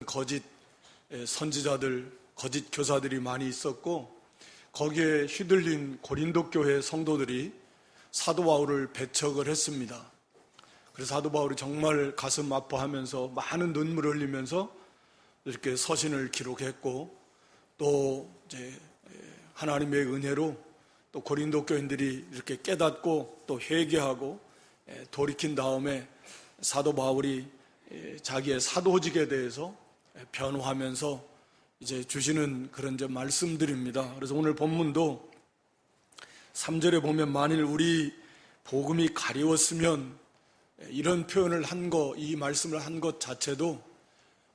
거짓 선지자들, 거짓 교사들이 많이 있었고, 거기에 휘둘린 고린도 교회 성도들이 사도 바울을 배척을 했습니다. 그래서 사도 바울이 정말 가슴 아파하면서 많은 눈물을 흘리면서 이렇게 서신을 기록했고, 또 이제 하나님의 은혜로 또 고린도 교인들이 이렇게 깨닫고 또 회개하고 돌이킨 다음에 사도 바울이 자기의 사도직에 대해서 변호하면서 이제 주시는 그런 이제 말씀들입니다. 그래서 오늘 본문도 3절에 보면 만일 우리 복음이 가리웠으면, 이런 표현을 한 거, 이 말씀을 한 것 자체도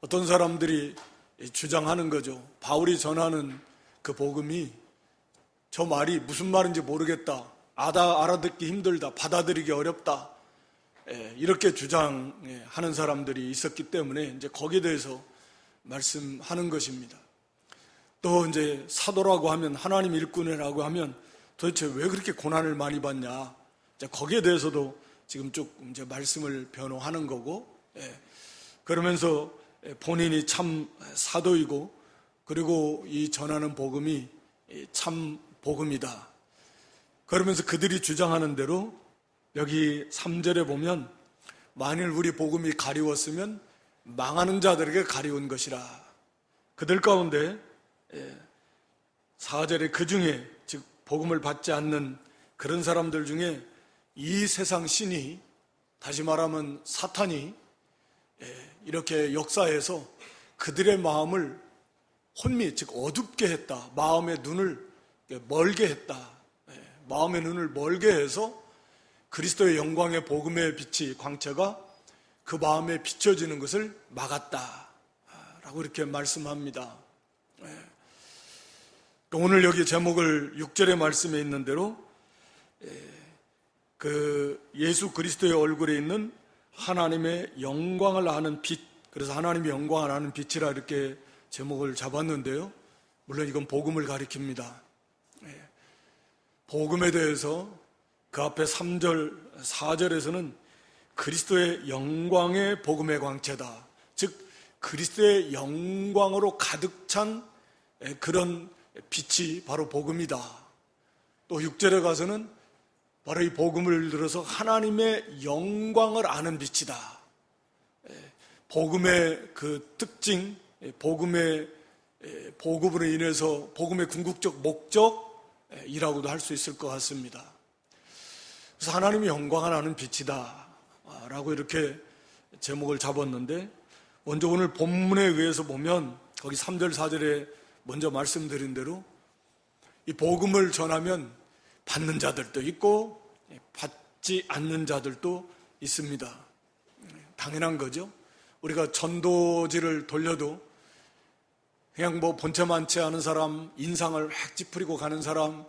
어떤 사람들이 주장하는 거죠. 바울이 전하는 그 복음이, 저 말이 무슨 말인지 모르겠다, 알아듣기 힘들다, 받아들이기 어렵다, 이렇게 주장하는 사람들이 있었기 때문에 이제 거기에 대해서 말씀하는 것입니다. 또 이제 사도라고 하면, 하나님 일꾼이라고 하면 도대체 왜 그렇게 고난을 많이 받냐, 이제 거기에 대해서도 지금 쭉 이제 말씀을 변호하는 거고, 그러면서 본인이 참 사도이고, 그리고 이 전하는 복음이 참 복음이다. 그러면서 그들이 주장하는 대로 여기 3절에 보면 만일 우리 복음이 가리웠으면 망하는 자들에게 가리운 것이라. 그들 가운데 4절에 그 중에, 즉 복음을 받지 않는 그런 사람들 중에 이 세상 신이, 다시 말하면 사탄이 이렇게 역사해서 그들의 마음을 혼미, 즉 어둡게 했다. 마음의 눈을 멀게 했다. 마음의 눈을 멀게 해서 그리스도의 영광의 복음의 빛이, 광채가 그 마음에 비춰지는 것을 막았다 라고 이렇게 말씀합니다. 오늘 여기 제목을 6절의 말씀에 있는 대로 그 예수 그리스도의 얼굴에 있는 하나님의 영광을 아는 빛, 그래서 하나님의 영광을 아는 빛이라 이렇게 제목을 잡았는데요, 물론 이건 복음을 가리킵니다. 복음에 대해서 그 앞에 3절, 4절에서는 그리스도의 영광의 복음의 광채다, 즉 그리스도의 영광으로 가득 찬 그런 빛이 바로 복음이다. 또 6절에 가서는 바로 이 복음을 들어서 하나님의 영광을 아는 빛이다. 복음의 그 특징, 복음으로 인해서 복음의 궁극적 목적이라고도 할 수 있을 것 같습니다. 그래서 하나님의 영광을 아는 빛이다 라고 이렇게 제목을 잡았는데, 먼저 오늘 본문에 의해서 보면 거기 3절 4절에 먼저 말씀드린 대로 이 복음을 전하면 받는 자들도 있고 받지 않는 자들도 있습니다. 당연한 거죠. 우리가 전도지를 돌려도 그냥 뭐 본체 많지 않은 사람, 인상을 확 찌푸리고 가는 사람,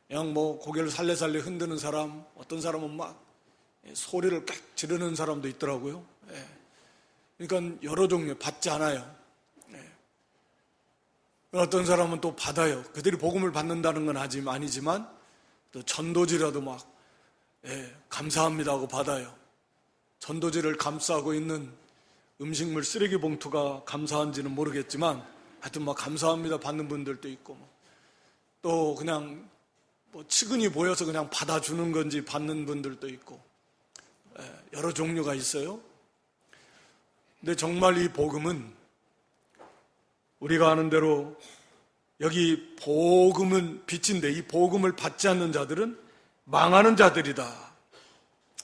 그냥 뭐 고개를 살래살래 흔드는 사람, 어떤 사람은 막 소리를 깍 지르는 사람도 있더라고요. 그러니까 여러 종류, 받지 않아요. 어떤 사람은 또 받아요. 그들이 복음을 받는다는 건 아니지만 또 전도지라도 막 감사합니다 하고 받아요. 전도지를 감싸고 있는 음식물 쓰레기 봉투가 감사한지는 모르겠지만 하여튼 막 감사합니다 받는 분들도 있고, 또 그냥 뭐 측은히 보여서 그냥 받아주는 건지 받는 분들도 있고, 여러 종류가 있어요. 근데 정말 이 복음은 우리가 아는 대로 여기 복음은 빛인데, 이 복음을 받지 않는 자들은 망하는 자들이다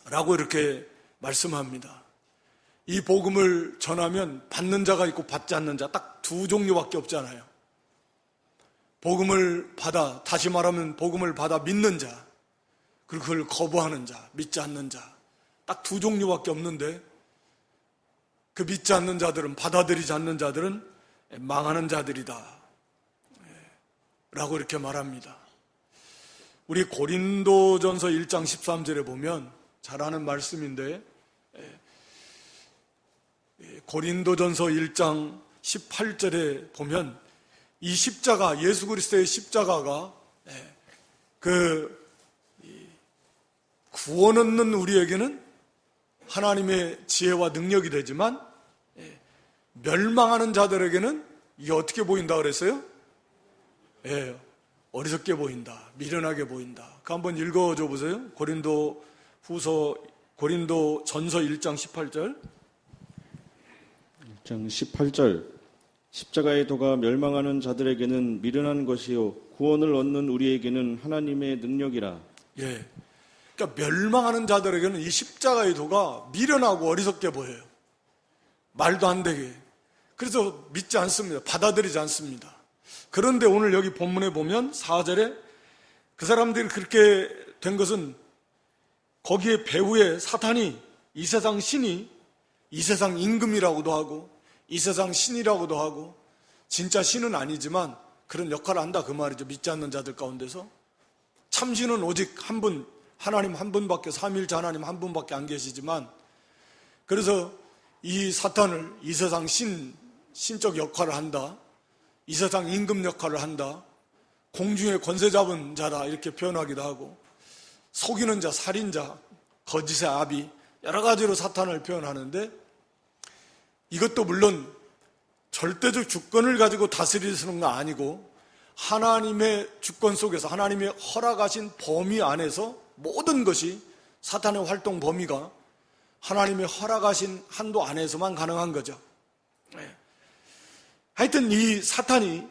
라고 이렇게 말씀합니다. 이 복음을 전하면 받는 자가 있고 받지 않는 자, 딱 두 종류밖에 없잖아요. 복음을 받아, 다시 말하면 복음을 받아 믿는 자, 그리고 그걸 거부하는 자, 믿지 않는 자, 딱 두 종류밖에 없는데, 그 믿지 않는 자들은, 받아들이지 않는 자들은 망하는 자들이다 라고 이렇게 말합니다. 우리 고린도전서 1장 13절에 보면 잘 아는 말씀인데, 고린도전서 1장 18절에 보면 이 십자가, 예수 그리스도의 십자가가 그 구원 얻는 우리에게는 하나님의 지혜와 능력이 되지만 멸망하는 자들에게는 이게 어떻게 보인다 그랬어요? 예, 어리석게 보인다, 미련하게 보인다. 그 한번 읽어줘 보세요. 고린도 전서 1장 18절. 1장 18절. 십자가의 도가 멸망하는 자들에게는 미련한 것이요 구원을 얻는 우리에게는 하나님의 능력이라. 예, 그러니까 멸망하는 자들에게는 이 십자가의 도가 미련하고 어리석게 보여요. 말도 안 되게. 그래서 믿지 않습니다. 받아들이지 않습니다. 그런데 오늘 여기 본문에 보면 4절에 그 사람들이 그렇게 된 것은 거기에 배후에 사탄이, 이 세상 신이, 이 세상 임금이라고도 하고 이 세상 신이라고도 하고 진짜 신은 아니지만 그런 역할을 한다 그 말이죠. 믿지 않는 자들 가운데서. 참신은 오직 한 분, 하나님 한 분밖에, 삼위일체 하나님 한 분밖에 안 계시지만, 그래서 이 사탄을 이 세상 신적 역할을 한다, 이 세상 임금 역할을 한다, 공중의 권세 잡은 자다 이렇게 표현하기도 하고, 속이는 자, 살인자, 거짓의 아비, 여러 가지로 사탄을 표현하는데, 이것도 물론 절대적 주권을 가지고 다스리는 거 아니고 하나님의 주권 속에서, 하나님의 허락하신 범위 안에서 모든 것이, 사탄의 활동 범위가 하나님의 허락하신 한도 안에서만 가능한 거죠. 하여튼 이 사탄이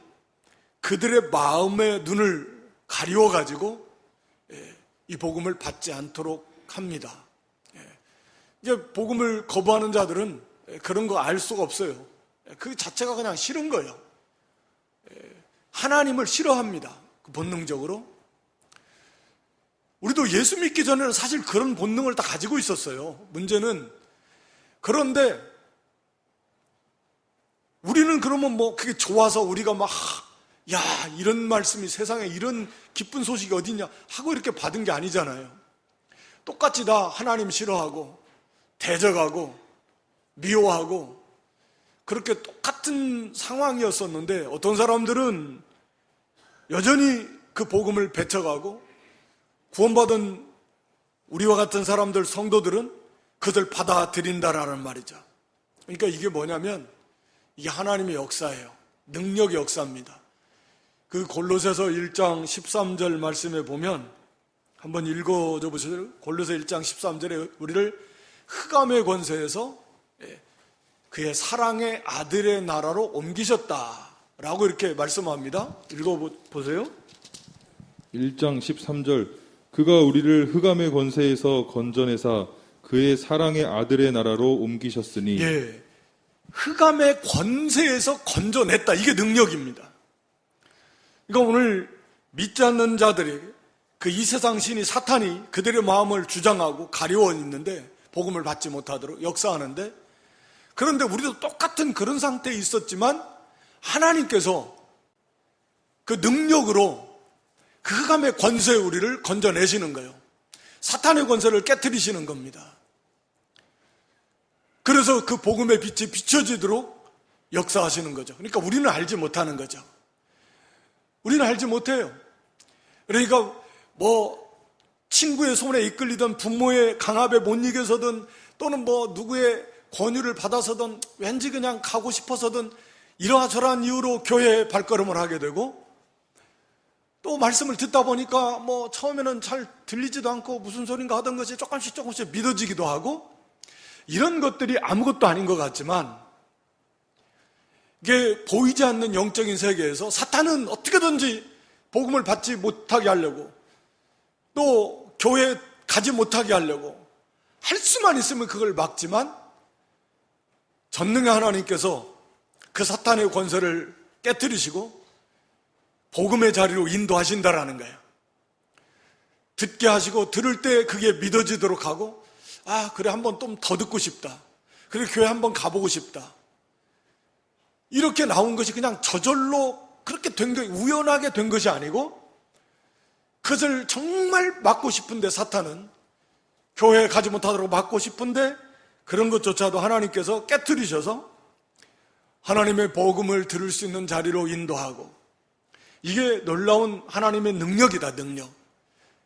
그들의 마음의 눈을 가리워가지고 이 복음을 받지 않도록 합니다. 이제 복음을 거부하는 자들은 그런 거 알 수가 없어요. 그 자체가 그냥 싫은 거예요. 하나님을 싫어합니다. 본능적으로. 우리도 예수 믿기 전에는 사실 그런 본능을 다 가지고 있었어요. 문제는, 그런데 우리는 그러면 뭐 그게 좋아서 우리가 막, 야, 이런 말씀이 세상에 이런 기쁜 소식이 어딨냐 하고 이렇게 받은 게 아니잖아요. 똑같이 다 하나님 싫어하고 대적하고 미워하고 그렇게 똑같은 상황이었었는데, 어떤 사람들은 여전히 그 복음을 배척하고 구원받은 우리와 같은 사람들, 성도들은 그들 받아들인다라는 말이죠. 그러니까 이게 뭐냐면 이게 하나님의 역사예요. 능력의 역사입니다. 그 골로새서 1장 13절 말씀에 보면, 한번 읽어줘 보세요. 골로새 1장 13절에 우리를 흑암의 권세에서 그의 사랑의 아들의 나라로 옮기셨다라고 이렇게 말씀합니다. 읽어보세요. 1장 13절. 그가 우리를 흑암의 권세에서 건져내사 그의 사랑의 아들의 나라로 옮기셨으니. 예, 흑암의 권세에서 건져냈다. 이게 능력입니다. 그러니까 오늘 믿지 않는 자들에게 그 이 세상 신이, 사탄이 그들의 마음을 주장하고 가려워 있는데, 복음을 받지 못하도록 역사하는데, 그런데 우리도 똑같은 그런 상태에 있었지만 하나님께서 그 능력으로 그 흑암의 권세에 우리를 건져내시는 거예요. 사탄의 권세를 깨트리시는 겁니다. 그래서 그 복음의 빛이 비춰지도록 역사하시는 거죠. 그러니까 우리는 알지 못하는 거죠. 우리는 알지 못해요. 그러니까 뭐 친구의 손에 이끌리던, 부모의 강압에 못 이겨서든, 또는 뭐 누구의 권유를 받아서든, 왠지 그냥 가고 싶어서든 이러저러한 이유로 교회에 발걸음을 하게 되고, 또 말씀을 듣다 보니까 뭐 처음에는 잘 들리지도 않고 무슨 소린가 하던 것이 조금씩 믿어지기도 하고, 이런 것들이 아무것도 아닌 것 같지만, 이게 보이지 않는 영적인 세계에서 사탄은 어떻게든지 복음을 받지 못하게 하려고, 또 교회에 가지 못하게 하려고 할 수만 있으면 그걸 막지만, 전능의 하나님께서 그 사탄의 권세를 깨뜨리시고 복음의 자리로 인도하신다라는 거예요. 듣게 하시고, 들을 때 그게 믿어지도록 하고, 아, 그래, 한번 좀 더 듣고 싶다, 그래, 교회 한번 가보고 싶다, 이렇게 나온 것이 그냥 저절로 그렇게 된 게, 우연하게 된 것이 아니고, 그것을 정말 막고 싶은데, 사탄은 교회에 가지 못하도록 막고 싶은데, 그런 것조차도 하나님께서 깨트리셔서 하나님의 복음을 들을 수 있는 자리로 인도하고, 이게 놀라운 하나님의 능력이다, 능력.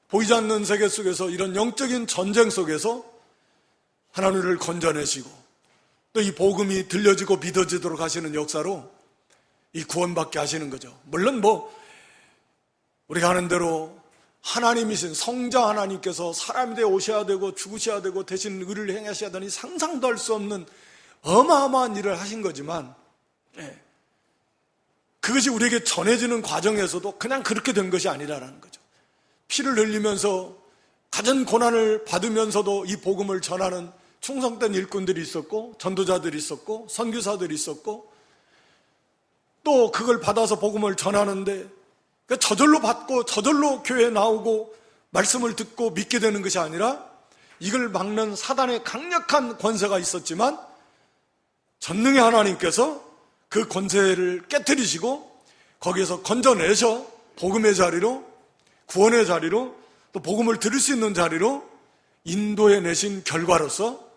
보이지 않는 세계 속에서, 이런 영적인 전쟁 속에서 하나님을 건져내시고 또 이 복음이 들려지고 믿어지도록 하시는 역사로 이 구원받게 하시는 거죠. 물론 우리가 아는 대로 하나님이신 성자 하나님께서 사람이 되어 오셔야 되고 죽으셔야 되고 대신 의를 행하셔야 되니 상상도 할 수 없는 어마어마한 일을 하신 거지만, 그것이 우리에게 전해지는 과정에서도 그냥 그렇게 된 것이 아니라는 거죠. 피를 흘리면서 가진 고난을 받으면서도 이 복음을 전하는 충성된 일꾼들이 있었고, 전도자들이 있었고, 선교사들이 있었고, 또 그걸 받아서 복음을 전하는데 저절로 받고 저절로 교회에 나오고 말씀을 듣고 믿게 되는 것이 아니라 이걸 막는 사단의 강력한 권세가 있었지만 전능의 하나님께서 그 권세를 깨뜨리시고 거기에서 건져내셔 복음의 자리로, 구원의 자리로, 또 복음을 들을 수 있는 자리로 인도해 내신 결과로서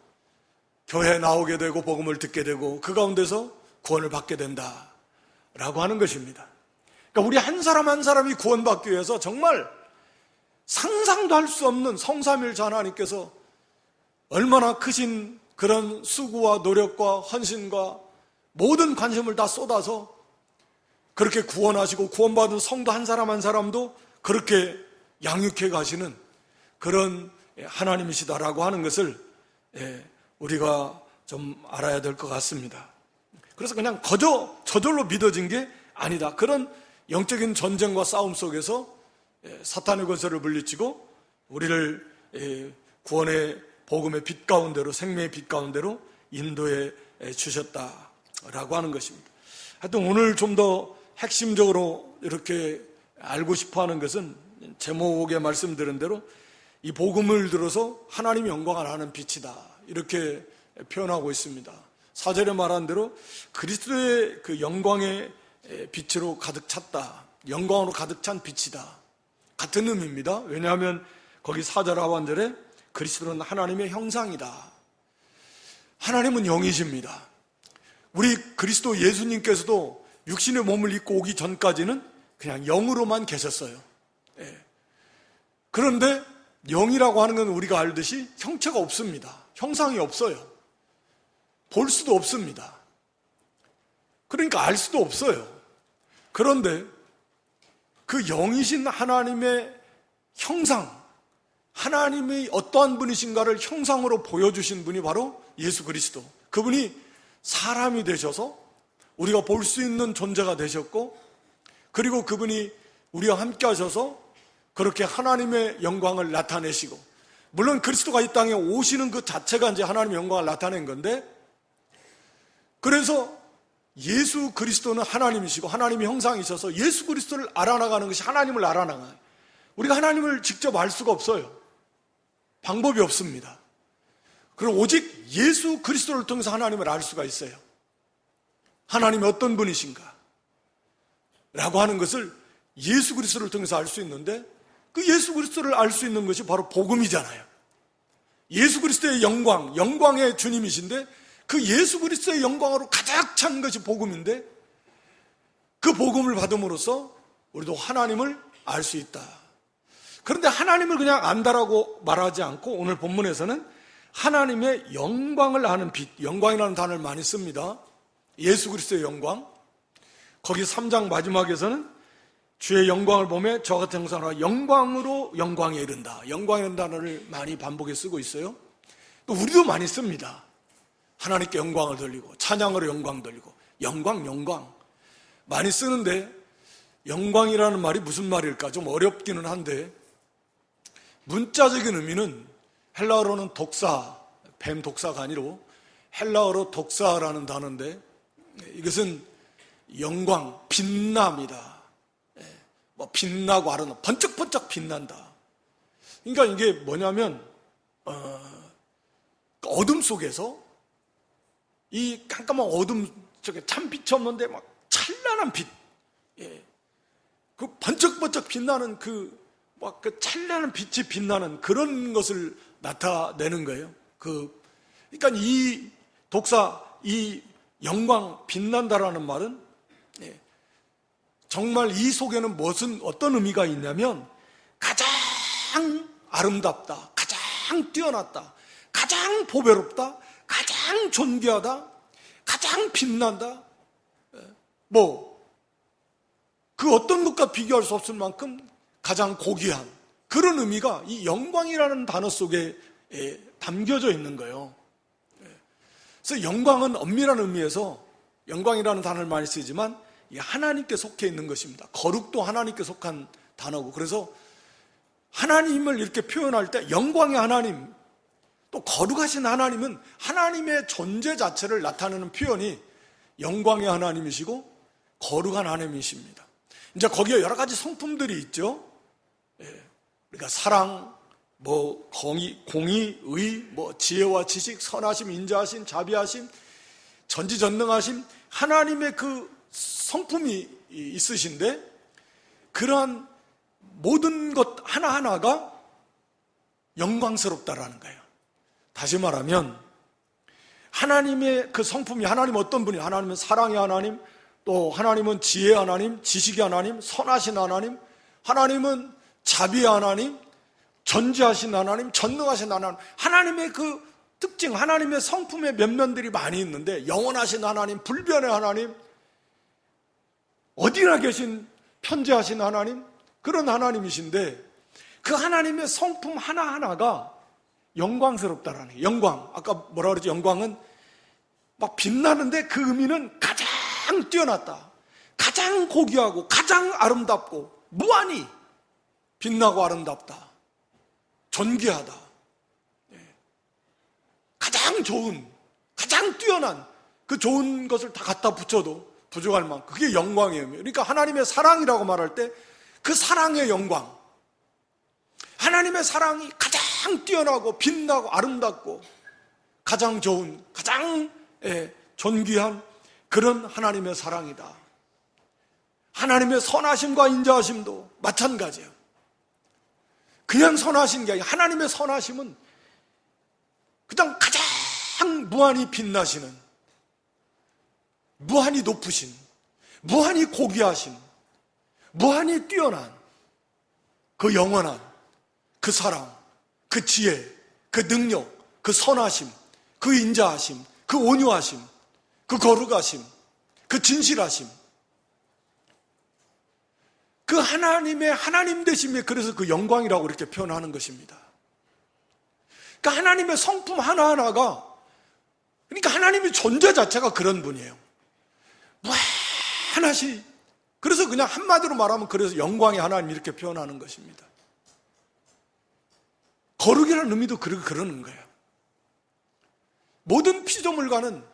교회에 나오게 되고 복음을 듣게 되고 그 가운데서 구원을 받게 된다라고 하는 것입니다. 그러니까 우리 한 사람 한 사람이 구원받기 위해서 정말 상상도 할 수 없는 성삼일자 하나님께서 얼마나 크신 그런 수고와 노력과 헌신과 모든 관심을 다 쏟아서 그렇게 구원하시고 구원받은 성도 한 사람 한 사람도 그렇게 양육해 가시는 그런 하나님이시다라고 하는 것을 우리가 좀 알아야 될 것 같습니다. 그래서 그냥 저절로 믿어진 게 아니다. 그런 영적인 전쟁과 싸움 속에서 사탄의 권세를 물리치고 우리를 구원의 복음의 빛 가운데로, 생명의 빛 가운데로 인도해 주셨다라고 하는 것입니다. 하여튼 오늘 좀 더 핵심적으로 이렇게 알고 싶어 하는 것은 제목에 말씀드린 대로 이 복음을 들어서 하나님의 영광을 아는 빛이다, 이렇게 표현하고 있습니다. 4절에 말한 대로 그리스도의 그 영광의 빛으로 가득 찼다, 영광으로 가득 찬 빛이다, 같은 의미입니다. 왜냐하면 거기 4절 하반절에 그리스도는 하나님의 형상이다, 하나님은 영이십니다. 우리 그리스도 예수님께서도 육신의 몸을 입고 오기 전까지는 그냥 영으로만 계셨어요. 그런데 영이라고 하는 건 우리가 알듯이 형체가 없습니다. 형상이 없어요. 볼 수도 없습니다. 그러니까 알 수도 없어요. 그런데 그 영이신 하나님의 형상, 하나님의 어떠한 분이신가를 형상으로 보여주신 분이 바로 예수 그리스도. 그분이 사람이 되셔서 우리가 볼 수 있는 존재가 되셨고, 그리고 그분이 우리와 함께 하셔서 그렇게 하나님의 영광을 나타내시고, 물론 그리스도가 이 땅에 오시는 그 자체가 이제 하나님의 영광을 나타낸 건데, 그래서 예수 그리스도는 하나님이시고 하나님의 형상이셔서 예수 그리스도를 알아나가는 것이 하나님을 알아나가요. 우리가 하나님을 직접 알 수가 없어요. 방법이 없습니다. 그리고 오직 예수 그리스도를 통해서 하나님을 알 수가 있어요. 하나님이 어떤 분이신가 라고 하는 것을 예수 그리스도를 통해서 알 수 있는데, 그 예수 그리스도를 알 수 있는 것이 바로 복음이잖아요. 예수 그리스도의 영광, 영광의 주님이신데 그 예수 그리스도의 영광으로 가득 찬 것이 복음인데, 그 복음을 받음으로써 우리도 하나님을 알 수 있다. 그런데 하나님을 그냥 안다라고 말하지 않고 오늘 본문에서는 하나님의 영광을 아는 빛, 영광이라는 단어를 많이 씁니다. 예수 그리스도의 영광. 거기 3장 마지막에서는 주의 영광을 보며 저 같은 형상으로 영광으로 영광에 이른다, 영광이라는 단어를 많이 반복해 쓰고 있어요. 또 우리도 많이 씁니다. 하나님께 영광을 돌리고 찬양으로 영광 돌리고 영광 많이 쓰는데, 영광이라는 말이 무슨 말일까 좀 어렵기는 한데, 문자적인 의미는 헬라어로는 독사, 뱀 독사가 아니로 헬라어로 독사라는 단어인데, 이것은 영광, 빛납니다. 뭐 빛나고 아름다워, 번쩍번쩍 빛난다. 그러니까 이게 뭐냐면 어둠 속에서 이 깜깜한 어둠 속에 참빛이 없는데 막 찬란한 빛, 그 번쩍번쩍 빛나는 그 찬란한 빛이 빛나는 그런 것을 나타내는 거예요. 그러니까 이 독사, 이 영광, 빛난다라는 말은 정말 이 속에는 어떤 의미가 있냐면 가장 아름답다, 가장 뛰어났다, 가장 보배롭다, 가장 가장 존귀하다, 가장 빛난다, 그 어떤 것과 비교할 수 없을 만큼 가장 고귀한 그런 의미가 이 영광이라는 단어 속에 담겨져 있는 거예요. 그래서 영광은 엄밀한 의미에서 영광이라는 단어를 많이 쓰지만 하나님께 속해 있는 것입니다. 거룩도 하나님께 속한 단어고, 그래서 하나님을 이렇게 표현할 때 영광의 하나님, 또 거룩하신 하나님은 하나님의 존재 자체를 나타내는 표현이 영광의 하나님이시고 거룩한 하나님이십니다. 이제 거기에 여러 가지 성품들이 있죠. 그러니까 사랑, 공의, 의, 지혜와 지식, 선하심, 인자하심, 자비하심, 전지전능하심, 하나님의 그 성품이 있으신데, 그러한 모든 것 하나하나가 영광스럽다라는 거예요. 다시 말하면 하나님의 그 성품이, 하나님 어떤 분이, 하나님은 사랑의 하나님, 또 하나님은 지혜의 하나님, 지식의 하나님, 선하신 하나님, 하나님은 자비의 하나님, 전지하신 하나님, 전능하신 하나님, 하나님의 그 특징, 하나님의 성품의 면면들이 많이 있는데, 영원하신 하나님, 불변의 하나님, 어디나 계신 편재하신 하나님, 그런 하나님이신데, 그 하나님의 성품 하나하나가 영광스럽다라는 거예요. 영광, 아까 뭐라 그랬죠? 영광은 막 빛나는데 그 의미는 가장 뛰어났다, 가장 고귀하고 가장 아름답고 무한히 빛나고 아름답다, 존귀하다, 가장 좋은, 가장 뛰어난 그 좋은 것을 다 갖다 붙여도 부족할 만큼, 그게 영광이에요. 그러니까 하나님의 사랑이라고 말할 때 그 사랑의 영광, 하나님의 사랑이 가장 뛰어나고 빛나고 아름답고 가장 좋은, 가장 존귀한 그런 하나님의 사랑이다. 하나님의 선하심과 인자하심도 마찬가지예요. 그냥 선하신 게 아니라 하나님의 선하심은 그냥 가장 무한히 빛나시는, 무한히 높으신, 무한히 고귀하신, 무한히 뛰어난 그 영원한 그 사랑, 그 지혜, 그 능력, 그 선하심, 그 인자하심, 그 온유하심, 그 거룩하심, 그 진실하심, 그 하나님의 하나님 되심에, 그래서 그 영광이라고 이렇게 표현하는 것입니다. 그러니까 하나님의 성품 하나하나가, 그러니까 하나님의 존재 자체가 그런 분이에요. 무한하시, 그래서 그냥 한마디로 말하면 그래서 영광의 하나님 이렇게 표현하는 것입니다. 거룩이라는 의미도 그러는 거예요. 모든 피조물과는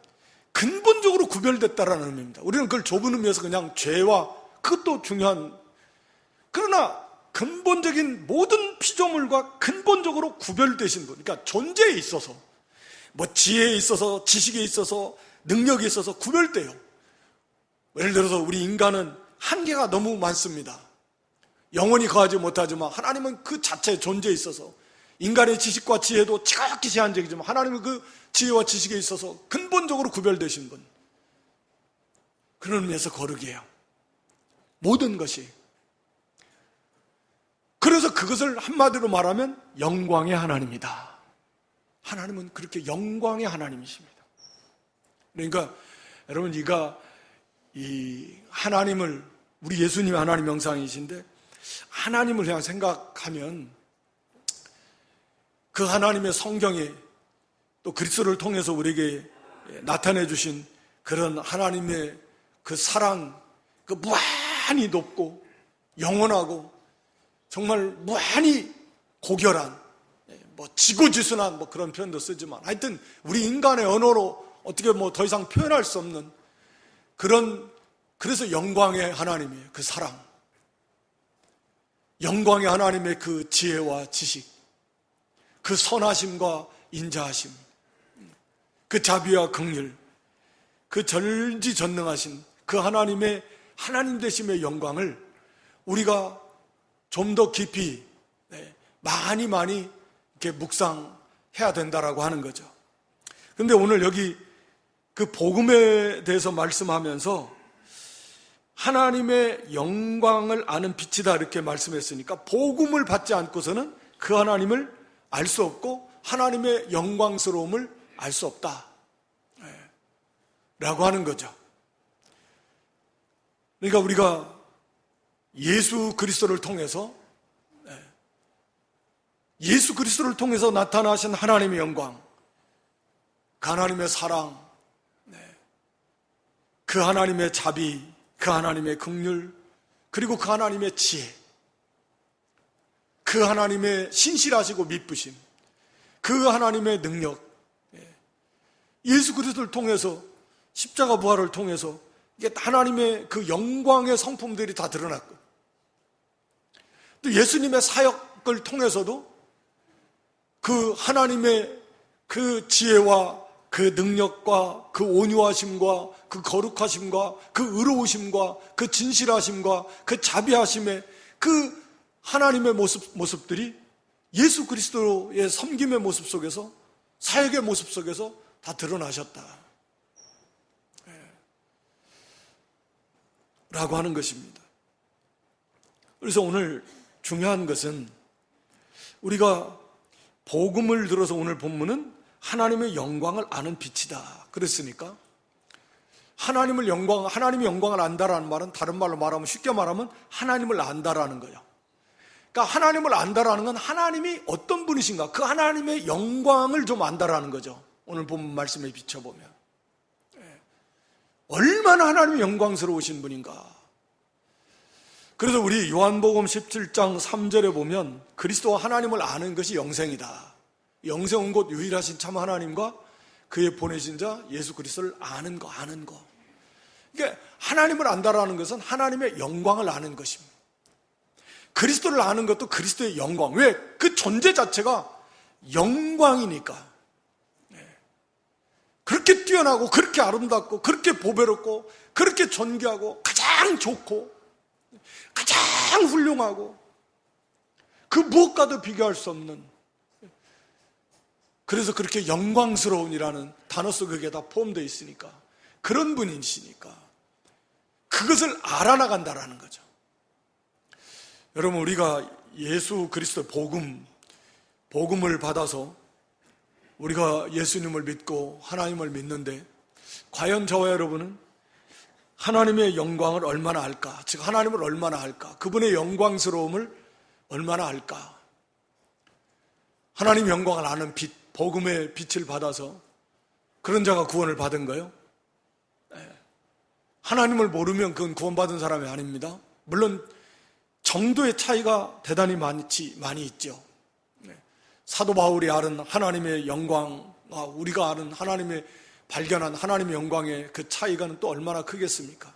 근본적으로 구별됐다라는 의미입니다. 우리는 그걸 좁은 의미에서 그냥 죄와, 그것도 중요한, 그러나 근본적인 모든 피조물과 근본적으로 구별되신 분, 그러니까 존재에 있어서, 지혜에 있어서, 지식에 있어서, 능력에 있어서 구별돼요. 예를 들어서 우리 인간은 한계가 너무 많습니다. 영원히 거하지 못하지만 하나님은 그 자체의 존재에 있어서, 인간의 지식과 지혜도 지극히 제한적이지만 하나님은 그 지혜와 지식에 있어서 근본적으로 구별되신 분, 그런 의미에서 거룩이에요. 모든 것이. 그래서 그것을 한마디로 말하면 영광의 하나님이다. 하나님은 그렇게 영광의 하나님이십니다. 그러니까 여러분, 이 하나님을, 우리 예수님이 하나님 형상이신데 하나님을 그냥 생각하면 그 하나님의 성경에 또 그리스도를 통해서 우리에게 나타내 주신 그런 하나님의 그 사랑, 그 무한히 높고 영원하고 정말 무한히 고결한, 지고지순한 그런 표현도 쓰지만, 하여튼 우리 인간의 언어로 어떻게 더 이상 표현할 수 없는 그런, 그래서 영광의 하나님이에요. 그 사랑, 영광의 하나님의 그 지혜와 지식, 그 선하심과 인자하심, 그 자비와 긍휼, 그 전지전능하신 그 하나님의 하나님 되심의 영광을 우리가 좀 더 깊이 많이 이렇게 묵상해야 된다라고 하는 거죠. 그런데 오늘 여기 그 복음에 대해서 말씀하면서 하나님의 영광을 아는 빛이다 이렇게 말씀했으니까, 복음을 받지 않고서는 그 하나님을 알 수 없고 하나님의 영광스러움을 알 수 없다, 라고 하는 거죠. 그러니까 우리가 예수 그리스도를 통해서 나타나신 하나님의 영광, 그 하나님의 사랑, 그 하나님의 자비, 그 하나님의 긍휼, 그리고 그 하나님의 지혜, 그 하나님의 신실하시고 미쁘심, 그 하나님의 능력, 예수 그리스도를 통해서, 십자가 부활을 통해서 이게 하나님의 그 영광의 성품들이 다 드러났고, 또 예수님의 사역을 통해서도 그 하나님의 그 지혜와 그 능력과 그 온유하심과 그 거룩하심과 그 의로우심과 그 진실하심과 그 자비하심의 그 하나님의 모습들이 예수 그리스도의 섬김의 모습 속에서, 사역의 모습 속에서 다 드러나셨다 라고 하는 것입니다. 그래서 오늘 중요한 것은 영광을 복음을 들어서 오늘 본문은 하나님의 영광을 아는 빛이다 그랬으니까, 하나님의 영광을 안다라는 말은 다른 말로 말하면, 쉽게 말하면 하나님을 안다라는 거예요. 그러니까 하나님을 안다라는 건 하나님이 어떤 분이신가, 그 하나님의 영광을 좀 안다라는 거죠. 오늘 본문 말씀에 비춰보면 얼마나 하나님이 영광스러우신 분인가. 그래서 우리 요한복음 17장 3절에 보면 그리스도와 하나님을 아는 것이 영생이다. 영생은 곧 유일하신 참 하나님과 그의 보내신 자 예수 그리스도를 아는 거. 그러니까 하나님을 안다라는 것은 하나님의 영광을 아는 것입니다. 그리스도를 아는 것도 그리스도의 영광. 왜? 그 존재 자체가 영광이니까. 그렇게 뛰어나고, 그렇게 아름답고, 그렇게 보배롭고, 그렇게 존귀하고, 가장 좋고, 가장 훌륭하고, 그 무엇과도 비교할 수 없는, 그래서 그렇게 영광스러운이라는 단어 속에 다 포함되어 있으니까, 그런 분이시니까 그것을 알아나간다라는 거죠. 여러분, 우리가 예수 그리스도의 복음을 받아서 우리가 예수님을 믿고 하나님을 믿는데, 과연 저와 여러분은 하나님의 영광을 얼마나 알까? 즉 하나님을 얼마나 알까? 그분의 영광스러움을 얼마나 알까? 하나님 영광을 아는 빛, 복음의 빛을 받아서 그런 자가 구원을 받은 거예요? 하나님을 모르면 그건 구원받은 사람이 아닙니다. 물론 정도의 차이가 대단히 많이 있죠. 사도 바울이 아는 하나님의 영광과 우리가 아는 발견한 하나님의 영광의 그 차이가 또 얼마나 크겠습니까?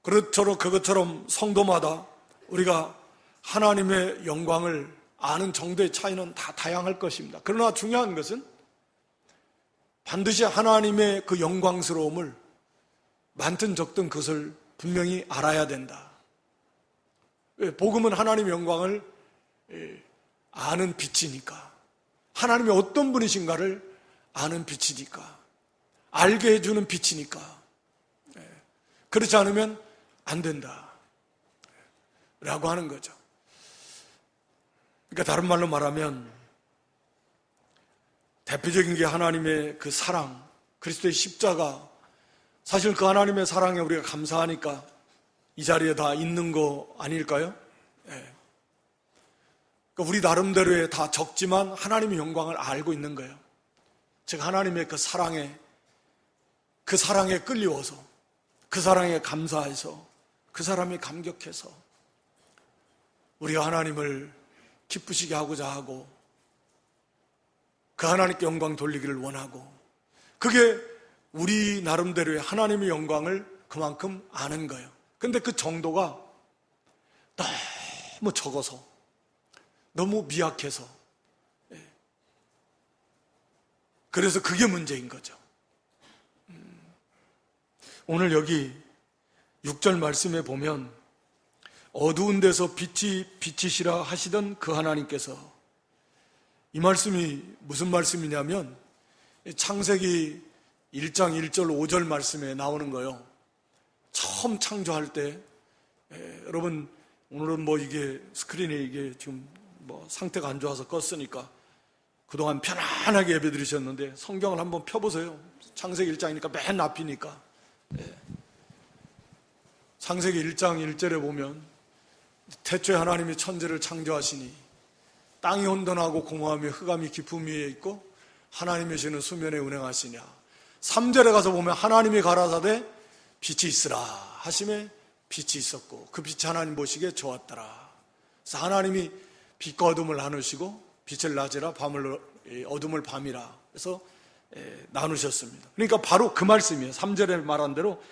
그것처럼 성도마다 우리가 하나님의 영광을 아는 정도의 차이는 다 다양할 것입니다. 그러나 중요한 것은 반드시 하나님의 그 영광스러움을 많든 적든 그것을 분명히 알아야 된다. 왜? 복음은 하나님의 영광을 아는 빛이니까, 하나님이 어떤 분이신가를 아는 빛이니까, 알게 해주는 빛이니까, 그렇지 않으면 안 된다 라고 하는 거죠. 그러니까 다른 말로 말하면 대표적인 게 하나님의 그 사랑, 그리스도의 십자가. 사실 그 하나님의 사랑에 우리가 감사하니까 이 자리에 다 있는 거 아닐까요? 그러니까 우리 나름대로의 다 적지만 하나님의 영광을 알고 있는 거예요. 즉 하나님의 그 사랑에 끌려워서, 그 사랑에 감사해서, 그 사람에 감격해서 우리가 하나님을 기쁘시게 하고자 하고, 그 하나님께 영광 돌리기를 원하고, 그게 우리 나름대로의 하나님의 영광을 그만큼 아는 거예요. 근데 그 정도가 너무 적어서, 너무 미약해서, 그래서 그게 문제인 거죠. 오늘 여기 6절 말씀에 보면 어두운 데서 빛이 비치시라 하시던 그 하나님께서, 이 말씀이 무슨 말씀이냐면 창세기 1장 1절 5절 말씀에 나오는 거예요. 처음 창조할 때, 여러분 오늘은 이게 스크린에 이게 지금 상태가 안 좋아서 껐으니까 그동안 편안하게 예배 드리셨는데 성경을 한번 펴보세요. 창세기 1장이니까 맨 앞이니까. 창세기 1장 1절에 보면 태초에 하나님이 천지를 창조하시니 땅이 혼돈하고 공허하며 흑암이 깊음 위에 있고 하나님의 신은 수면에 운행하시냐. 3절에 가서 보면 하나님이 가라사대 빛이 있으라 하심에 빛이 있었고 그 빛이 하나님 보시기에 좋았더라. 그래서 하나님이 빛과 어둠을 나누시고 빛을 낮이라 어둠을 밤이라 해서 나누셨습니다. 그러니까 바로 그 말씀이에요. 3절에 말한 대로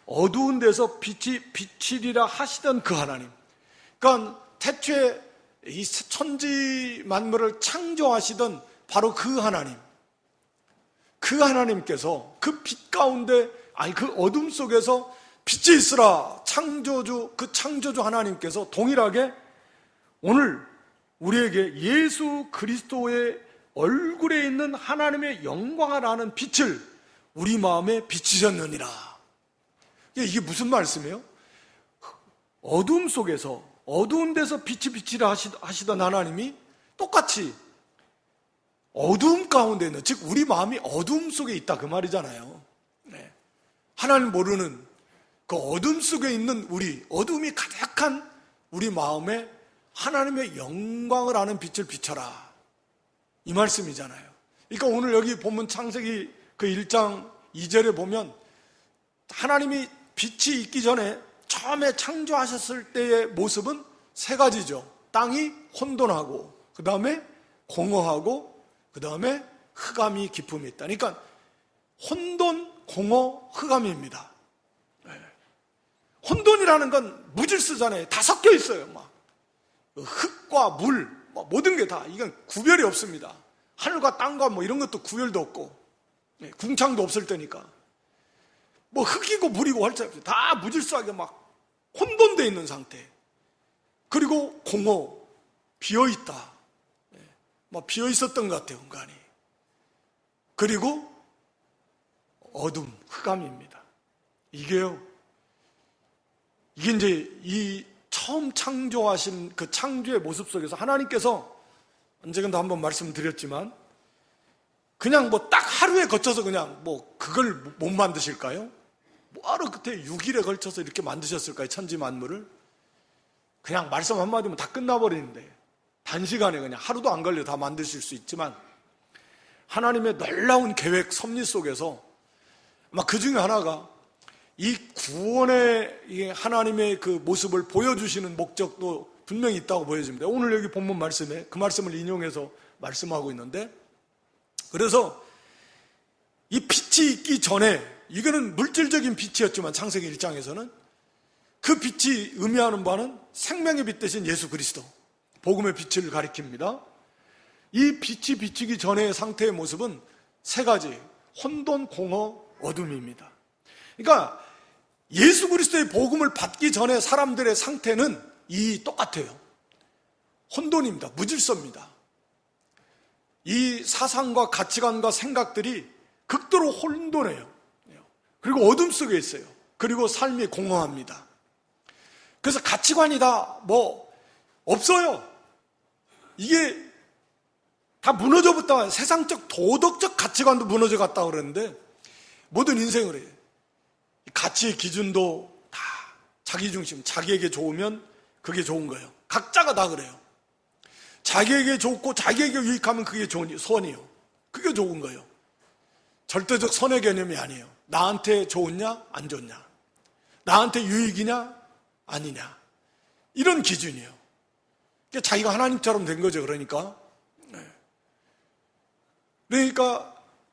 어두운 데서 빛이 비치리라 하시던 그 하나님. 그러니까 태초에 이 천지 만물을 창조하시던 바로 그 하나님. 그 하나님께서 그 빛 가운데, 그 어둠 속에서 빛이 있으라 그 창조주 하나님께서 동일하게 오늘 우리에게 예수 그리스도의 얼굴에 있는 하나님의 영광을 아는 빛을 우리 마음에 비치셨느니라. 이게 무슨 말씀이에요? 어둠 속에서, 어두운 데서 빛이 비치라 하시던 하나님이 똑같이 어둠 가운데 있는, 즉 우리 마음이 어둠 속에 있다 그 말이잖아요. 하나님 모르는 그 어둠 속에 있는 우리, 어둠이 가득한 우리 마음에 하나님의 영광을 아는 빛을 비춰라, 이 말씀이잖아요. 그러니까 오늘 여기 보면 창세기 그 1장 2절에 보면 하나님이 빛이 있기 전에 처음에 창조하셨을 때의 모습은 세 가지죠. 땅이 혼돈하고, 그 다음에 공허하고, 그 다음에 흑암이 깊음이 있다. 그러니까 혼돈, 공허, 흑암입니다. 혼돈이라는 건 무질서잖아요. 다 섞여 있어요. 막 흙과 물, 모든 게 다, 이건 구별이 없습니다. 하늘과 땅과 이런 것도 구별도 없고, 궁창도 없을 때니까. 흙이고 물이고 할 수 없어요. 다 무질서하게 막 혼돈되어 있는 상태. 그리고 공허, 비어있다. 비어 있었던 것 같아요, 공간이. 그리고 어둠, 흑암입니다. 이게 이제 이 처음 창조하신 그 창조의 모습 속에서 하나님께서 언젠가도 한번 말씀드렸지만 그냥 딱 하루에 거쳐서 그냥 그걸 못 만드실까요? 뭐하러 그때 6일에 걸쳐서 이렇게 만드셨을까요? 천지 만물을. 그냥 말씀 한마디면 다 끝나버리는데 단시간에 그냥 하루도 안 걸려 다 만드실 수 있지만 하나님의 놀라운 계획 섭리 속에서 아마 그 중에 하나가 이 구원의 하나님의 그 모습을 보여주시는 목적도 분명히 있다고 보여집니다. 오늘 여기 본문 말씀에 그 말씀을 인용해서 말씀하고 있는데, 그래서 이 빛이 있기 전에, 이거는 물질적인 빛이었지만 창세기 1장에서는 그 빛이 의미하는 바는 생명의 빛 대신 예수 그리스도, 복음의 빛을 가리킵니다. 이 빛이 비치기 전의 상태의 모습은 세 가지, 혼돈, 공허, 어둠입니다. 그러니까 예수 그리스도의 복음을 받기 전에 사람들의 상태는 똑같아요. 혼돈입니다. 무질서입니다. 이 사상과 가치관과 생각들이 극도로 혼돈해요. 그리고 어둠 속에 있어요. 그리고 삶이 공허합니다. 그래서 가치관이 다 없어요. 이게 다 무너져버렸다. 세상적 도덕적 가치관도 무너져갔다 그러는데 모든 인생을 해요. 가치의 기준도 다 자기중심, 자기에게 좋으면 그게 좋은 거예요. 각자가 다 그래요. 자기에게 좋고 자기에게 유익하면 그게 선이에요. 그게 좋은 거예요. 절대적 선의 개념이 아니에요. 나한테 좋으냐 안 좋냐, 나한테 유익이냐 아니냐, 이런 기준이에요. 자기가 하나님처럼 된 거죠. 그러니까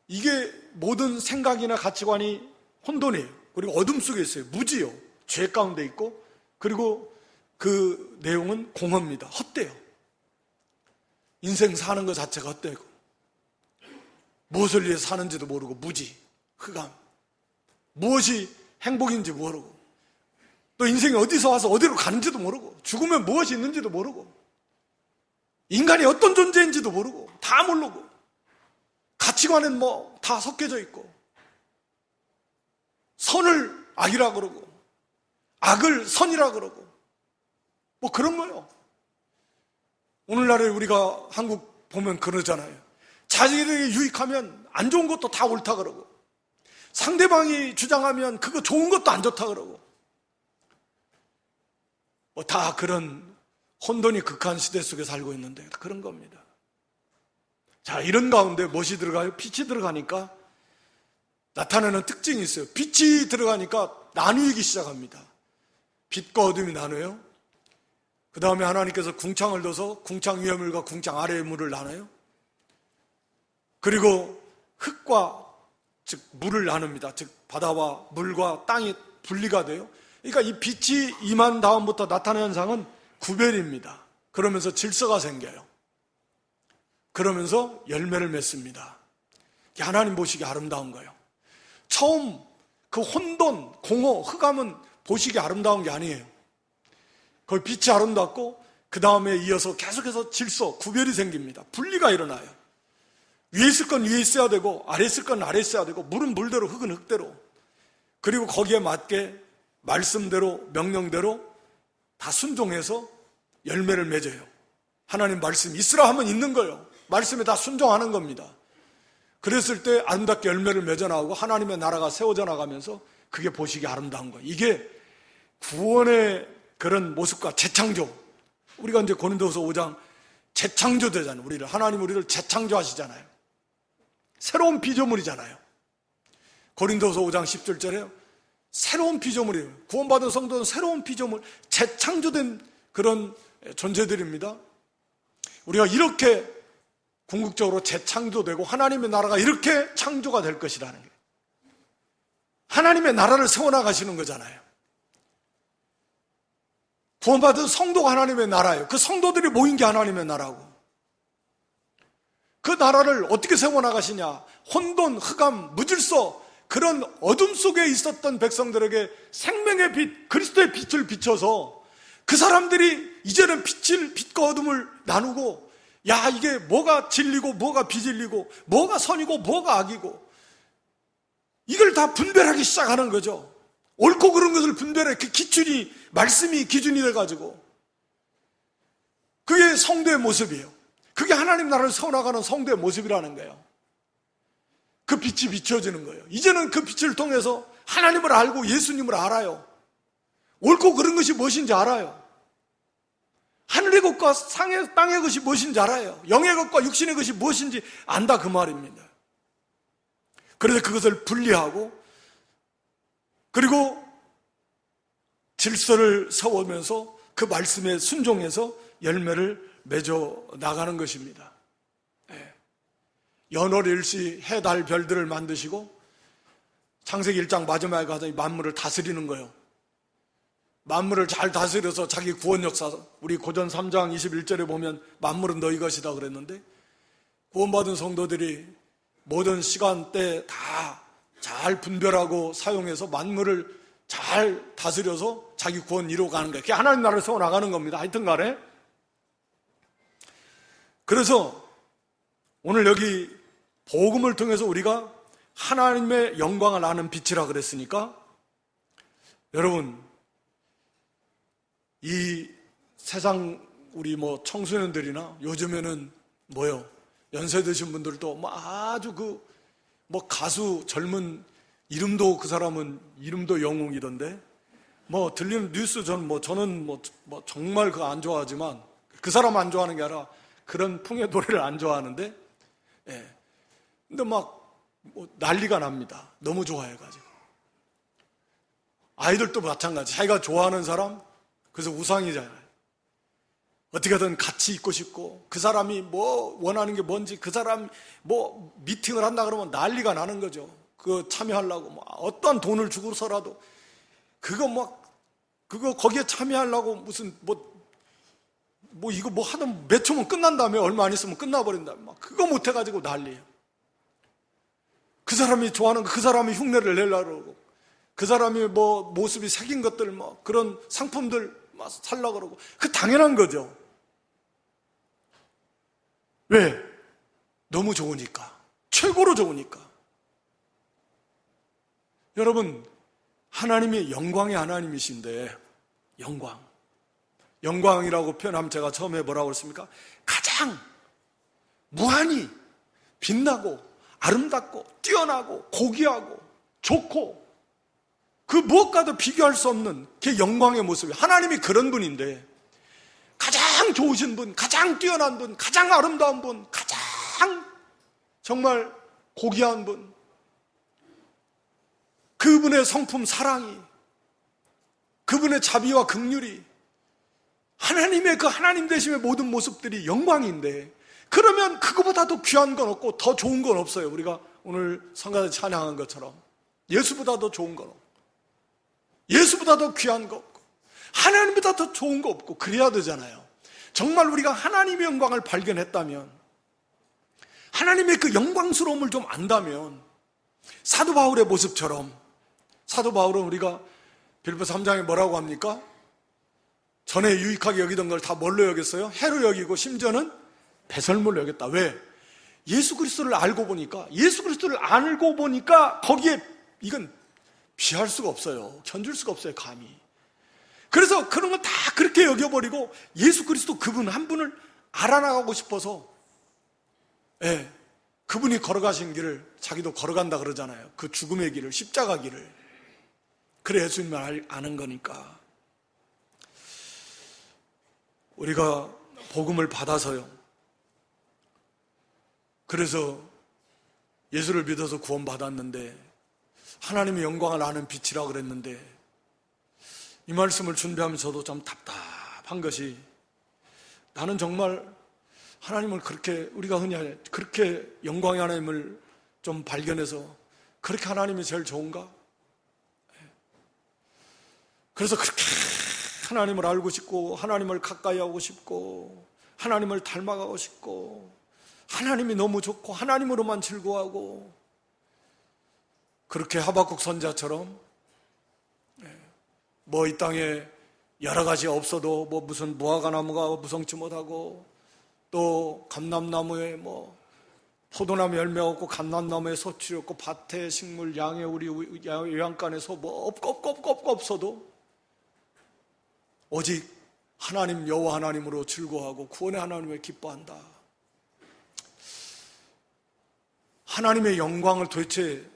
이게 모든 생각이나 가치관이 혼돈이에요. 그리고 어둠 속에 있어요. 무지요. 죄 가운데 있고, 그리고 그 내용은 공허입니다. 헛돼요. 인생 사는 것 자체가 헛되고, 무엇을 위해 사는지도 모르고, 무지, 흑암, 무엇이 행복인지 모르고, 또 인생이 어디서 와서 어디로 가는지도 모르고, 죽으면 무엇이 있는지도 모르고, 인간이 어떤 존재인지도 모르고, 다 모르고, 가치관은 다 섞여져 있고, 선을 악이라 그러고 악을 선이라 그러고 그런 거예요. 오늘날에 우리가 한국 보면 그러잖아요. 자기에게 유익하면 안 좋은 것도 다 옳다 그러고, 상대방이 주장하면 그거 좋은 것도 안 좋다 그러고, 뭐 다 그런 혼돈이 극한 시대 속에 살고 있는데 그런 겁니다. 자, 이런 가운데 무엇이 들어가요? 빛이 들어가니까 나타나는 특징이 있어요. 빛이 들어가니까 나누기 시작합니다. 빛과 어둠이 나눠요. 그 다음에 하나님께서 궁창을 둬서 궁창 위의 물과 궁창 아래의 물을 나눠요. 그리고 흙과 즉 물을 나눕니다. 즉 바다와 물과 땅이 분리가 돼요. 그러니까 이 빛이 임한 다음부터 나타나는 현상은 구별입니다. 그러면서 질서가 생겨요. 그러면서 열매를 맺습니다. 이게 하나님 보시기 아름다운 거예요. 처음 그 혼돈, 공허, 흑암은 보시기 아름다운 게 아니에요. 거기 빛이 아름답고 그 다음에 이어서 계속해서 질서, 구별이 생깁니다. 분리가 일어나요. 위에 있을 건 위에 있어야 되고 아래 있을 건 아래 있어야 되고 물은 물대로 흙은 흙대로, 그리고 거기에 맞게 말씀대로 명령대로 다 순종해서 열매를 맺어요. 하나님 말씀 있으라 하면 있는 거예요. 말씀에 다 순종하는 겁니다. 그랬을 때 아름답게 열매를 맺어 나오고 하나님의 나라가 세워져 나가면서 그게 보시기 아름다운 거예요. 이게 구원의 그런 모습과 재창조. 우리가 이제 고린도후서 5장 재창조되잖아요. 하나님 우리를 재창조하시잖아요. 새로운 피조물이잖아요. 고린도후서 5장 10절에 새로운 피조물이에요. 구원받은 성도는 새로운 피조물, 재창조된 그런 존재들입니다. 우리가 이렇게 궁극적으로 재창조되고 하나님의 나라가 이렇게 창조가 될 것이라는 거예요. 하나님의 나라를 세워나가시는 거잖아요. 구원받은 성도가 하나님의 나라예요. 그 성도들이 모인 게 하나님의 나라고. 그 나라를 어떻게 세워나가시냐? 혼돈, 흑암, 무질서, 그런 어둠 속에 있었던 백성들에게 생명의 빛, 그리스도의 빛을 비춰서 그 사람들이 이제는 빛과 어둠을 나누고, 야, 이게 뭐가 진리고 뭐가 비진리고 뭐가 선이고 뭐가 악이고 이걸 다 분별하기 시작하는 거죠. 옳고 그른 것을 분별해. 그 기준이, 말씀이 기준이 돼가지고, 그게 성도의 모습이에요. 그게 하나님 나라를 세워나가는 성도의 모습이라는 거예요. 그 빛이 비춰지는 거예요. 이제는 그 빛을 통해서 하나님을 알고 예수님을 알아요. 옳고 그른 것이 무엇인지 알아요. 하늘의 것과 땅의 것이 무엇인지 알아요. 영의 것과 육신의 것이 무엇인지 안다, 그 말입니다. 그래서 그것을 분리하고, 그리고 질서를 세우면서 그 말씀에 순종해서 열매를 맺어 나가는 것입니다. 연월일시 해, 달, 별들을 만드시고 창세기 1장 마지막에 가서 만물을 다스리는 거예요. 만물을 잘 다스려서 자기 구원 역사, 우리 고전 3장 21절에 보면 만물은 너희 것이다 그랬는데, 구원받은 성도들이 모든 시간대 다 잘 분별하고 사용해서 만물을 잘 다스려서 자기 구원 이루어가는 거예요. 그게 하나님 나라를 세워나가는 겁니다. 하여튼 간에. 그래서 오늘 여기 복음을 통해서 우리가 하나님의 영광을 아는 빛이라 그랬으니까, 여러분, 이 세상 우리 청소년들이나 요즘에는 연세 드신 분들도 아주 가수 젊은 이름도, 그 사람은 이름도 영웅이던데, 들리는 뉴스 저는 정말 그거 안 좋아하지만, 그 사람 안 좋아하는 게 아니라 그런 풍의 노래를 안 좋아하는데, 근데 난리가 납니다. 너무 좋아해가지고. 아이들도 마찬가지. 자기가 좋아하는 사람, 그래서 우상이잖아요. 어떻게든 같이 있고 싶고, 그 사람이 원하는 게 뭔지, 그 사람 미팅을 한다 그러면 난리가 나는 거죠. 그거 참여하려고 어떠한 돈을 주고서라도 그거 거기에 참여하려고 무슨 이거 하면 몇 초면 끝난다며, 얼마 안 있으면 끝나버린다며, 그거 못해가지고 난리예요. 그 사람이 좋아하는 거, 그 사람이 흉내를 내려고 그러고, 그 사람이 모습이 새긴 것들, 그런 상품들 살려고 그러고, 그 당연한 거죠. 왜? 너무 좋으니까. 최고로 좋으니까. 여러분, 하나님이 영광의 하나님이신데, 영광이라고 표현하면 제가 처음에 뭐라고 했습니까? 가장 무한히 빛나고 아름답고 뛰어나고 고귀하고 좋고 그 무엇과도 비교할 수 없는 그 영광의 모습이, 하나님이 그런 분인데 가장 좋으신 분, 가장 뛰어난 분, 가장 아름다운 분, 가장 정말 고귀한 분, 그분의 성품 사랑이, 그분의 자비와 긍휼이, 하나님의 그 하나님 되심의 모든 모습들이 영광인데, 그러면 그거보다 더 귀한 건 없고 더 좋은 건 없어요. 우리가 오늘 성가대 찬양한 것처럼 예수보다 더 좋은 건 없고, 예수보다 더 귀한 거 없고, 하나님보다 더 좋은 거 없고, 그래야 되잖아요. 정말 우리가 하나님의 영광을 발견했다면, 하나님의 그 영광스러움을 좀 안다면, 사도 바울의 모습처럼, 사도 바울은 우리가 빌립보서 3장에 뭐라고 합니까? 전에 유익하게 여기던 걸 다 뭘로 여겼어요? 해로 여기고 심지어는 배설물로 여겼다. 왜? 예수 그리스도를 알고 보니까, 예수 그리스도를 알고 보니까 거기에 이건 비할 수가 없어요. 견줄 수가 없어요, 감히. 그래서 그런 걸 다 그렇게 여겨버리고 예수 그리스도 그분 한 분을 알아나가고 싶어서, 예, 그분이 걸어가신 길을 자기도 걸어간다 그러잖아요. 그 죽음의 길을, 십자가 길을. 그래 예수님을 아는 거니까. 우리가 복음을 받아서요, 그래서 예수를 믿어서 구원받았는데 하나님의 영광을 아는 빛이라 그랬는데, 이 말씀을 준비하면서도 좀 답답한 것이, 나는 정말 하나님을 그렇게, 우리가 흔히 그렇게 영광의 하나님을 좀 발견해서 그렇게 하나님이 제일 좋은가? 그래서 그렇게 하나님을 알고 싶고, 하나님을 가까이 하고 싶고, 하나님을 닮아가고 싶고, 하나님이 너무 좋고 하나님으로만 즐거워하고, 그렇게 하박국 선지자처럼 뭐 이 땅에 여러 가지 없어도 뭐 무슨 무화과나무가 무성치 못하고, 또 감람나무에 뭐 포도나무 열매 없고 감람나무에 소출이 없고 밭에 식물 양의 우리 요양간에 소 뭐 없고 없어도 오직 하나님 여호와 하나님으로 즐거워하고 구원의 하나님을 기뻐한다. 하나님의 영광을 도대체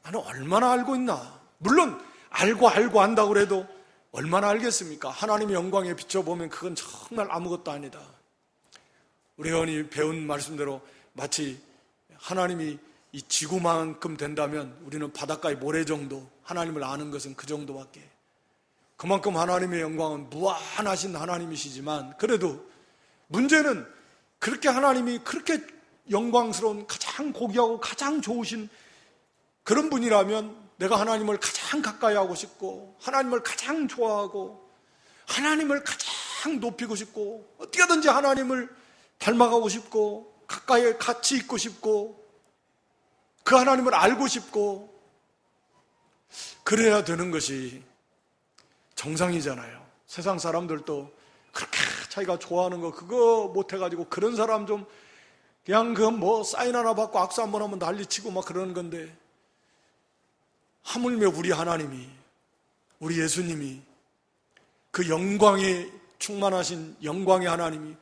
나는 얼마나 알고 있나? 물론 알고 안다고 그래도 얼마나 알겠습니까? 하나님의 영광에 비춰보면 그건 정말 아무것도 아니다. 우리 회원이 배운 말씀대로 마치 하나님이 이 지구만큼 된다면 우리는 바닷가의 모래 정도, 하나님을 아는 것은 그 정도밖에. 그만큼 하나님의 영광은 무한하신 하나님이시지만, 그래도 문제는 그렇게 하나님이 그렇게 영광스러운, 가장 고귀하고 가장 좋으신 그런 분이라면 내가 하나님을 가장 가까이 하고 싶고, 하나님을 가장 좋아하고, 하나님을 가장 높이고 싶고, 어떻게든지 하나님을 닮아가고 싶고, 가까이 같이 있고 싶고, 그 하나님을 알고 싶고, 그래야 되는 것이 정상이잖아요. 세상 사람들도 그렇게 자기가 좋아하는 거 그거 못해가지고, 그런 사람 좀 그냥 그 뭐 사인 하나 받고 악수 한번 하면 난리치고 막 그러는 건데, 하물며 우리 하나님이, 우리 예수님이, 그 영광에 충만하신 영광의 하나님이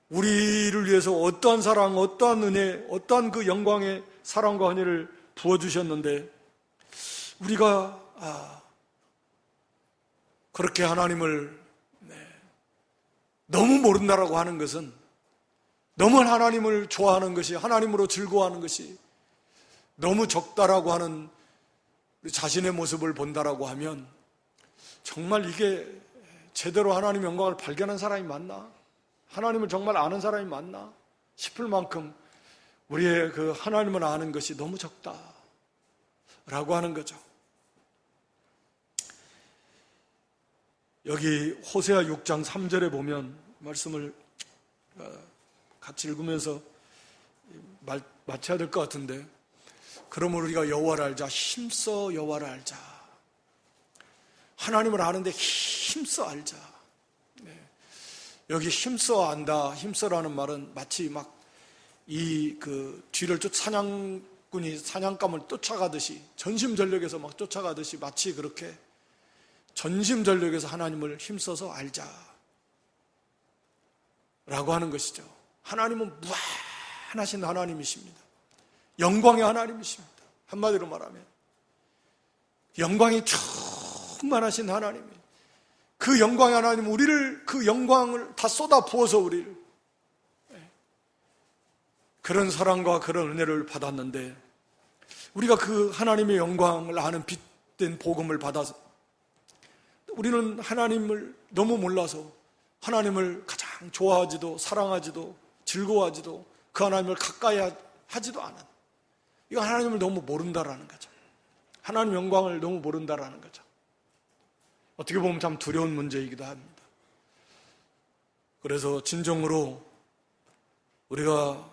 우리를 위해서 어떠한 사랑, 어떠한 은혜, 어떠한 그 영광의 사랑과 은혜를 부어주셨는데, 우리가 그렇게 하나님을 너무 모른다라고 하는 것은, 너무 하나님을 좋아하는 것이, 하나님으로 즐거워하는 것이 너무 적다라고 하는 우리 자신의 모습을 본다라고 하면, 정말 이게 제대로 하나님의 영광을 발견한 사람이 맞나? 하나님을 정말 아는 사람이 맞나? 싶을 만큼 우리의 그 하나님을 아는 것이 너무 적다라고 하는 거죠. 여기 호세아 6장 3절에 보면 말씀을 같이 읽으면서 마쳐야 될 것 같은데, 그러므로 우리가 여호와를 알자, 힘써 여호와를 알자. 하나님을 아는데 힘써 알자. 여기 힘써 안다, 힘써라는 말은 마치 막 이 그 뒤를 사냥꾼이 사냥감을 쫓아가듯이, 전심전력에서 막 쫓아가듯이 마치 그렇게 전심전력에서 하나님을 힘써서 알자 라고 하는 것이죠. 하나님은 무한하신 하나님이십니다. 영광의 하나님이십니다. 한마디로 말하면 영광이 충만하신 하나님이, 그 영광의 하나님, 우리를, 그 영광을 다 쏟아 부어서 우리를, 그런 사랑과 그런 은혜를 받았는데, 우리가 그 하나님의 영광을 아는 빛된 복음을 받아서 우리는 하나님을 너무 몰라서 하나님을 가장 좋아하지도 사랑하지도 즐거워하지도 그 하나님을 가까이 하지도 않은, 이거 하나님을 너무 모른다라는 거죠. 하나님 영광을 너무 모른다라는 거죠. 어떻게 보면 참 두려운 문제이기도 합니다. 그래서 진정으로 우리가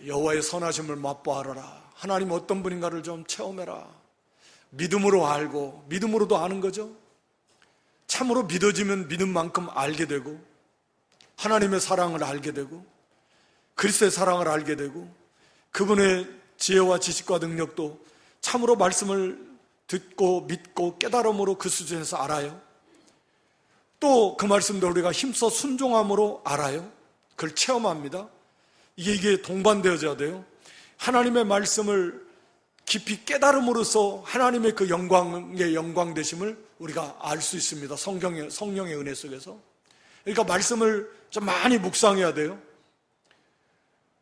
여호와의 선하심을 맛보아라, 하나님 어떤 분인가를 좀 체험해라, 믿음으로 알고 믿음으로도 아는 거죠. 참으로 믿어지면 믿은 만큼 알게 되고, 하나님의 사랑을 알게 되고, 그리스도의 사랑을 알게 되고, 그분의 지혜와 지식과 능력도 참으로 말씀을 듣고 믿고 깨달음으로 그 수준에서 알아요. 또 그 말씀도 우리가 힘써 순종함으로 알아요. 그걸 체험합니다. 이게 동반되어져야 돼요. 하나님의 말씀을 깊이 깨달음으로써 하나님의 그 영광의 영광 되심을 우리가 알 수 있습니다. 성령의 은혜 속에서. 그러니까 말씀을 좀 많이 묵상해야 돼요.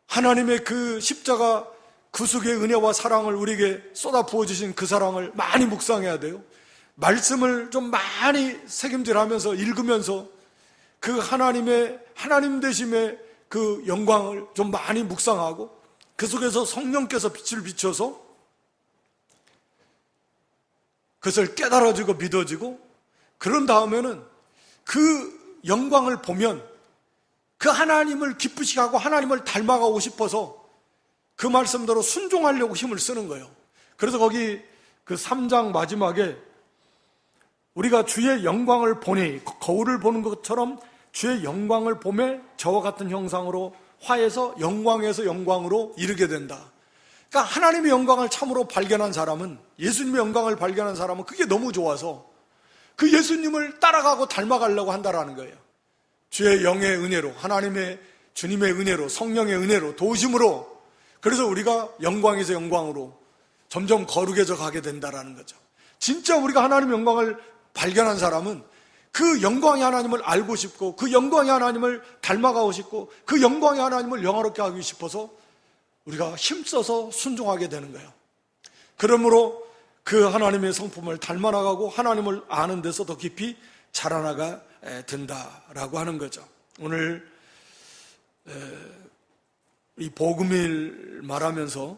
하나님의 그 십자가 구속의 은혜와 사랑을 우리에게 쏟아 부어주신 그 사랑을 많이 묵상해야 돼요. 말씀을 좀 많이 새김질하면서 읽으면서 그 하나님 되심의 그 영광을 좀 많이 묵상하고, 그 속에서 성령께서 빛을 비춰서 그것을 깨달아지고 믿어지고, 그런 다음에는 그 영광을 보면 그 하나님을 기쁘시게 하고 하나님을 닮아가고 싶어서 그 말씀대로 순종하려고 힘을 쓰는 거예요. 그래서 거기 그 3장 마지막에 우리가 주의 영광을 보니, 거울을 보는 것처럼 주의 영광을 보매 저와 같은 형상으로 화해서 영광에서 영광으로 이르게 된다. 그러니까 하나님의 영광을 참으로 발견한 사람은, 예수님의 영광을 발견한 사람은 그게 너무 좋아서 그 예수님을 따라가고 닮아가려고 한다라는 거예요. 주의 영의 은혜로, 하나님의 주님의 은혜로, 성령의 은혜로, 도우심으로, 그래서 우리가 영광에서 영광으로 점점 거룩해져 가게 된다라는 거죠. 진짜 우리가 하나님의 영광을 발견한 사람은 그 영광의 하나님을 알고 싶고, 그 영광의 하나님을 닮아가고 싶고, 그 영광의 하나님을 영화롭게 하고 싶어서 우리가 힘써서 순종하게 되는 거예요. 그러므로 그 하나님의 성품을 닮아나가고 하나님을 아는 데서 더 깊이 자라나가 된다라고 하는 거죠. 오늘 이 복음을 말하면서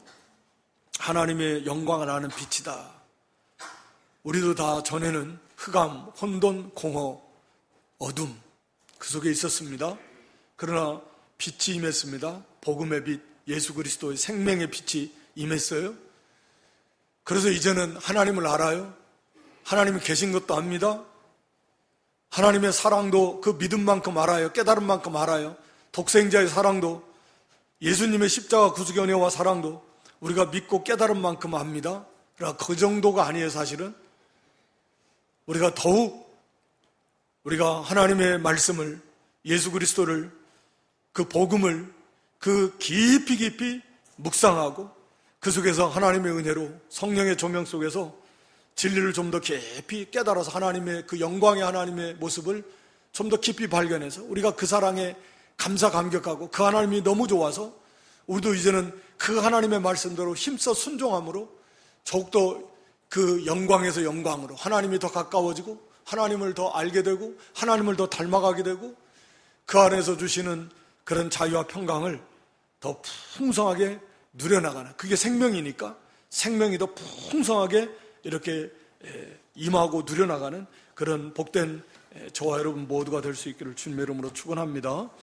하나님의 영광을 아는 빛이다. 우리도 다 전에는 흑암, 혼돈, 공허, 어둠 그 속에 있었습니다. 그러나 빛이 임했습니다. 복음의 빛, 예수 그리스도의 생명의 빛이 임했어요. 그래서 이제는 하나님을 알아요. 하나님이 계신 것도 압니다. 하나님의 사랑도 그 믿음만큼 알아요. 깨달음만큼 알아요. 독생자의 사랑도, 예수님의 십자가 구속의 은혜와 사랑도 우리가 믿고 깨달은 만큼 압니다. 그러나 그 정도가 아니에요. 사실은 우리가 더욱 우리가 하나님의 말씀을, 예수 그리스도를, 그 복음을 그 깊이 묵상하고 그 속에서 하나님의 은혜로 성령의 조명 속에서 진리를 좀 더 깊이 깨달아서 하나님의 그 영광의 하나님의 모습을 좀 더 깊이 발견해서 우리가 그 사랑에 감사 감격하고 그 하나님이 너무 좋아서 우리도 이제는 그 하나님의 말씀대로 힘써 순종함으로 더욱더 그 영광에서 영광으로 하나님이 더 가까워지고 하나님을 더 알게 되고 하나님을 더 닮아가게 되고 그 안에서 주시는 그런 자유와 평강을 더 풍성하게 누려나가는, 그게 생명이니까 생명이 더 풍성하게 이렇게 임하고 누려나가는 그런 복된 저와 여러분 모두가 될 수 있기를 주님의 이름으로 축원합니다.